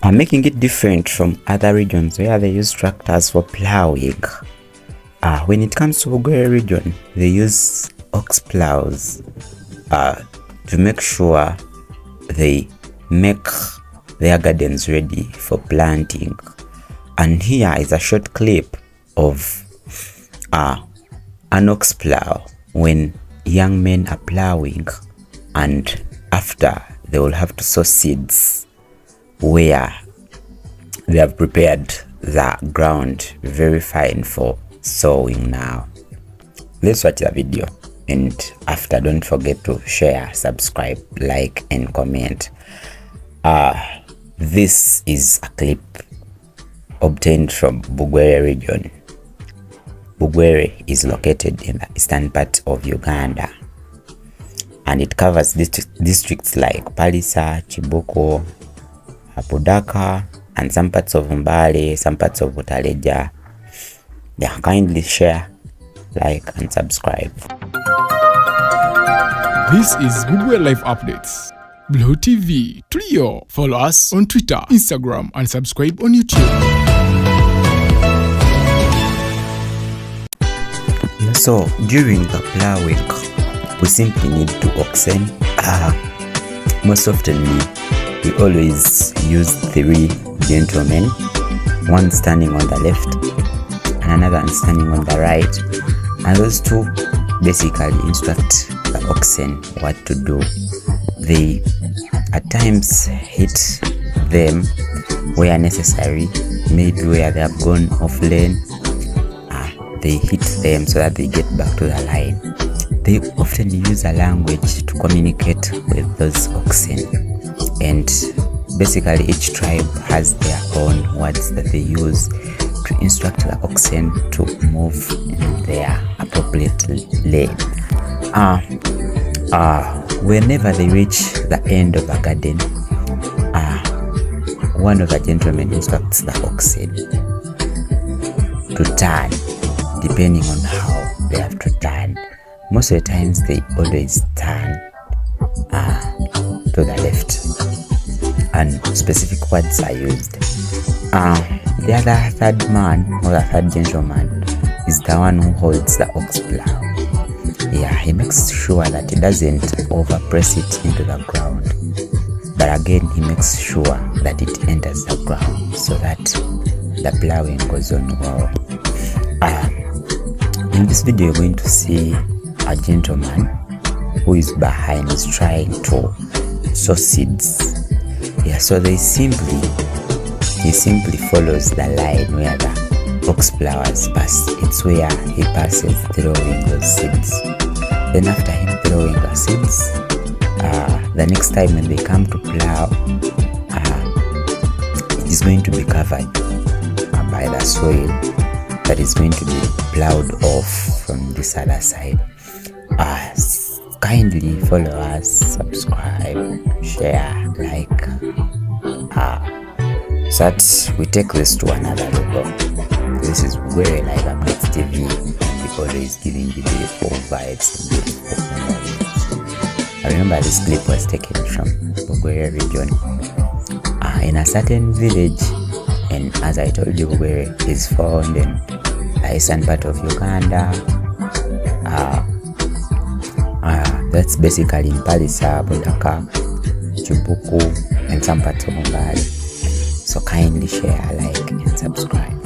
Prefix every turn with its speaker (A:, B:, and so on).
A: are making it different from other regions where they use tractors for plowing. When it comes to Bugwere region, they use ox plows to make sure they make their gardens ready for planting. And here is a short clip of an ox plow when young men are plowing, and after they will have to sow seeds where they have prepared the ground very fine for sowing. Now let's watch the video, and after, don't forget to share, subscribe, like and comment. This is a clip obtained from Bugwere region. Bugwere is located in the eastern part of Uganda, and it covers districts like Palisa, Chibuko, Apudaka, and some parts of Mbale, some parts of Butaleja. Yeah, kindly share, like and subscribe.
B: This is Bugwere Life Updates. Blue TV, Trio. Follow us on Twitter, Instagram, and subscribe on YouTube.
A: So during the plowing, we simply need 2 oxen. Most oftenly, we always use 3 gentlemen, one standing on the left and another one standing on the right, and those 2 basically instruct the oxen what to do. They at times hit them where necessary, maybe where they have gone off lane. They hit them so that they get back to the line. They often use a language to communicate with those oxen, and basically each tribe has their own words that they use to instruct the oxen to move in their appropriate lane. Whenever they reach the end of the garden, one of the gentlemen instructs the oxen to turn, depending on how they have to turn. Most of the times they always turn to the left, and specific words are used. The other 3rd man, or the 3rd gentleman, is the one who holds the ox plow. Yeah, he makes sure that he doesn't overpress it into the ground, but again he makes sure that it enters the ground so that the plowing goes on well. In this video, you're going to see a gentleman who is behind, is trying to sow seeds. Yeah, so he simply follows the line where the ox plowers pass. It's where he passes throwing those seeds. Then after him throwing the seeds, the next time when they come to plow, it is going to be covered by the soil that is going to be plowed off from this other side. Kindly follow us, subscribe, share, like, so that we take this to another level. This is Bugwere Life Updates TV, and we always giving you beautiful vibes and beautiful memories. I remember this clip was taken from Bugwere region, in a certain village, and as I told you, Bugwere is found in the eastern part of Uganda. That's basically in Palisa, Bodaka, Chibuku, and some parts of Mbale. So kindly share, like and subscribe.